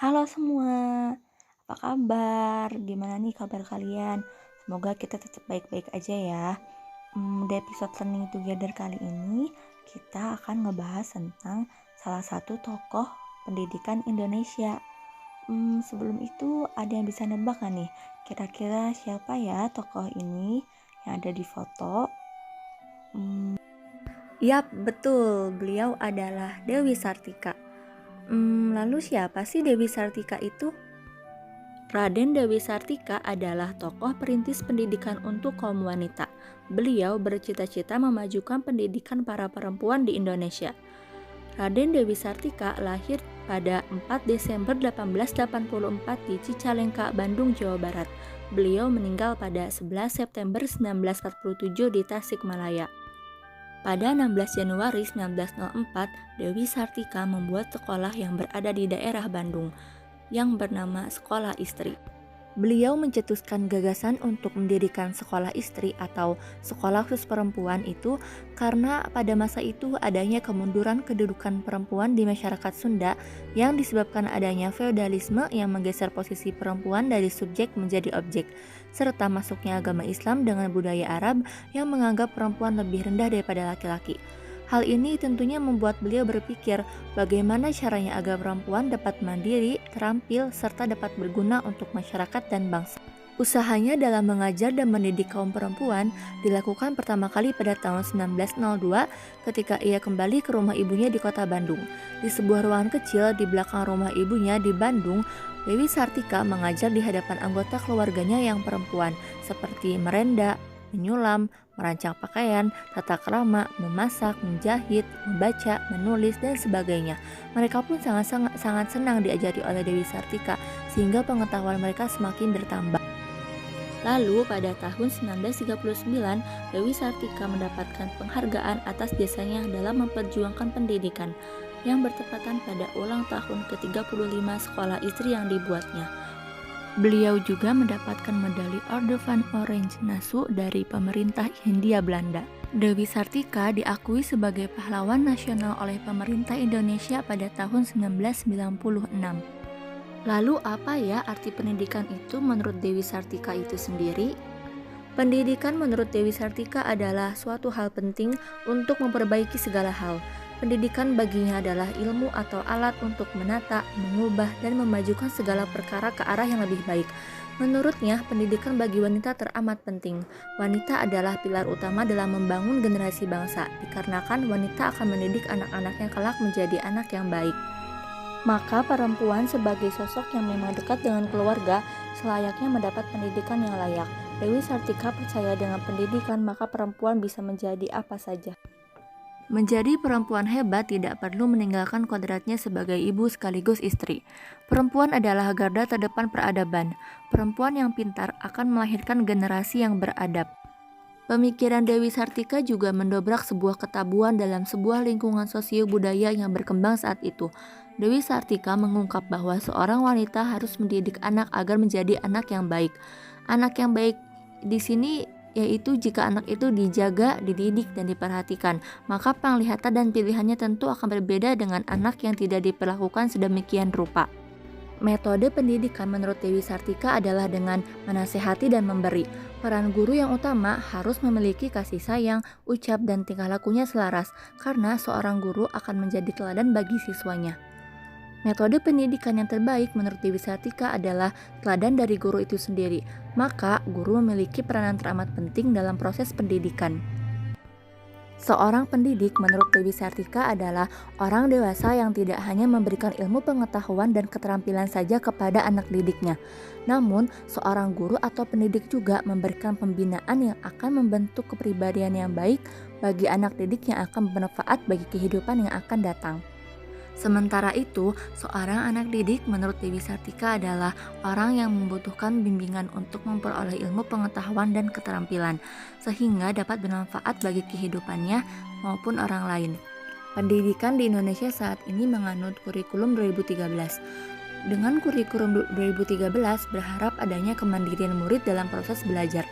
Halo semua, apa kabar? Gimana nih kabar kalian? Semoga kita tetap baik-baik aja ya. Di episode Learning Together kali ini, kita akan ngebahas tentang salah satu tokoh pendidikan Indonesia. Sebelum itu, ada yang bisa nebak gak nih? Kira-kira siapa ya tokoh ini yang ada di foto? Yap, betul. Beliau adalah Dewi Sartika. Lalu siapa sih Dewi Sartika itu? Raden Dewi Sartika adalah tokoh perintis pendidikan untuk kaum wanita. Beliau bercita-cita memajukan pendidikan para perempuan di Indonesia. Raden Dewi Sartika lahir pada 4 Desember 1884 di Cicalengka, Bandung, Jawa Barat. Beliau meninggal pada 11 September 1947 di Tasikmalaya. Pada 16 Januari 1904, Dewi Sartika membuat sekolah yang berada di daerah Bandung, yang bernama Sekolah Istri. Beliau mencetuskan gagasan untuk mendirikan sekolah istri atau sekolah khusus perempuan itu karena pada masa itu adanya kemunduran kedudukan perempuan di masyarakat Sunda yang disebabkan adanya feodalisme yang menggeser posisi perempuan dari subjek menjadi objek, serta masuknya agama Islam dengan budaya Arab yang menganggap perempuan lebih rendah daripada laki-laki. Hal ini tentunya membuat beliau berpikir bagaimana caranya agar perempuan dapat mandiri, terampil, serta dapat berguna untuk masyarakat dan bangsa. Usahanya dalam mengajar dan mendidik kaum perempuan dilakukan pertama kali pada tahun 1902 ketika ia kembali ke rumah ibunya di kota Bandung. Di sebuah ruangan kecil di belakang rumah ibunya di Bandung, Dewi Sartika mengajar di hadapan anggota keluarganya yang perempuan seperti merenda, menyulam, merancang pakaian, tata krama, memasak, menjahit, membaca, menulis, dan sebagainya. Mereka pun sangat senang diajari oleh Dewi Sartika, sehingga pengetahuan mereka semakin bertambah. Lalu pada tahun 1939, Dewi Sartika mendapatkan penghargaan atas jasanya dalam memperjuangkan pendidikan, yang bertepatan pada ulang tahun ke-35 sekolah istri yang dibuatnya. Beliau juga mendapatkan medali Orde van Oranje Nassau dari pemerintah Hindia Belanda. Dewi Sartika diakui sebagai pahlawan nasional oleh pemerintah Indonesia pada tahun 1996. Lalu apa ya arti pendidikan itu menurut Dewi Sartika itu sendiri? Pendidikan menurut Dewi Sartika adalah suatu hal penting untuk memperbaiki segala hal. Pendidikan baginya adalah ilmu atau alat untuk menata, mengubah, dan memajukan segala perkara ke arah yang lebih baik. Menurutnya, pendidikan bagi wanita teramat penting. Wanita adalah pilar utama dalam membangun generasi bangsa, dikarenakan wanita akan mendidik anak-anaknya kelak menjadi anak yang baik. Maka perempuan sebagai sosok yang memang dekat dengan keluarga, selayaknya mendapat pendidikan yang layak. Dewi Sartika percaya dengan pendidikan maka perempuan bisa menjadi apa saja. Menjadi perempuan hebat tidak perlu meninggalkan kodratnya sebagai ibu sekaligus istri. Perempuan adalah garda terdepan peradaban. Perempuan yang pintar akan melahirkan generasi yang beradab. Pemikiran Dewi Sartika juga mendobrak sebuah ketabuhan dalam sebuah lingkungan sosio-budaya yang berkembang saat itu. Dewi Sartika mengungkap bahwa seorang wanita harus mendidik anak agar menjadi anak yang baik. Anak yang baik di sini yaitu jika anak itu dijaga, dididik, dan diperhatikan, maka penglihatan dan pilihannya tentu akan berbeda dengan anak yang tidak diperlakukan sedemikian rupa. Metode pendidikan menurut Dewi Sartika adalah dengan menasehati dan memberi. Peran guru yang utama harus memiliki kasih sayang, ucap, dan tingkah lakunya selaras, karena seorang guru akan menjadi teladan bagi siswanya. Metode pendidikan yang terbaik menurut Dewi Sartika adalah teladan dari guru itu sendiri. Maka, guru memiliki peranan teramat penting dalam proses pendidikan. Seorang pendidik menurut Dewi Sartika adalah orang dewasa yang tidak hanya memberikan ilmu pengetahuan dan keterampilan saja kepada anak didiknya. Namun, seorang guru atau pendidik juga memberikan pembinaan yang akan membentuk kepribadian yang baik bagi anak didik yang akan bermanfaat bagi kehidupan yang akan datang. Sementara itu, seorang anak didik menurut Dewi Sartika adalah orang yang membutuhkan bimbingan untuk memperoleh ilmu pengetahuan dan keterampilan, sehingga dapat bermanfaat bagi kehidupannya maupun orang lain. Pendidikan di Indonesia saat ini menganut kurikulum 2013. Dengan kurikulum 2013 berharap adanya kemandirian murid dalam proses belajar.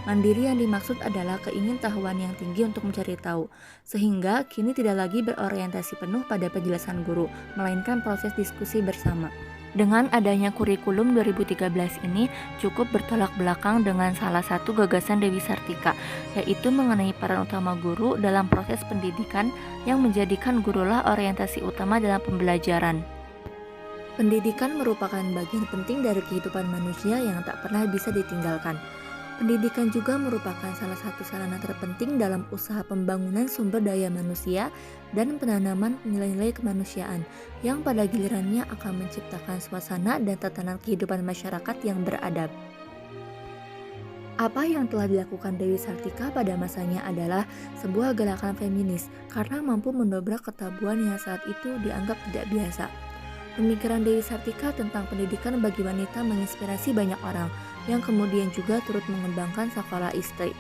Mandiri yang dimaksud adalah keingintahuan yang tinggi untuk mencari tahu, sehingga kini tidak lagi berorientasi penuh pada penjelasan guru, melainkan proses diskusi bersama. Dengan adanya kurikulum 2013 ini cukup bertolak belakang dengan salah satu gagasan Dewi Sartika, yaitu mengenai peran utama guru dalam proses pendidikan yang menjadikan gurulah orientasi utama dalam pembelajaran. Pendidikan merupakan bagian penting dari kehidupan manusia yang tak pernah bisa ditinggalkan. Pendidikan juga merupakan salah satu sarana terpenting dalam usaha pembangunan sumber daya manusia dan penanaman nilai-nilai kemanusiaan yang pada gilirannya akan menciptakan suasana dan tatanan kehidupan masyarakat yang beradab. Apa yang telah dilakukan Dewi Sartika pada masanya adalah sebuah gerakan feminis karena mampu mendobrak ketabuan yang saat itu dianggap tidak biasa. Pemikiran Dewi Sartika tentang pendidikan bagi wanita menginspirasi banyak orang yang kemudian juga turut mengembangkan sekolah istri.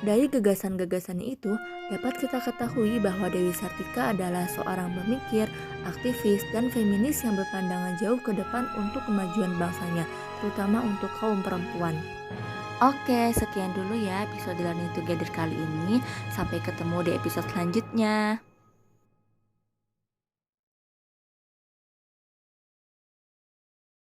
Dari gagasan-gagasannya itu, dapat kita ketahui bahwa Dewi Sartika adalah seorang pemikir, aktivis, dan feminis yang berpandangan jauh ke depan untuk kemajuan bangsanya, terutama untuk kaum perempuan. Oke, sekian dulu ya episode Learning Together kali ini. Sampai ketemu di episode selanjutnya.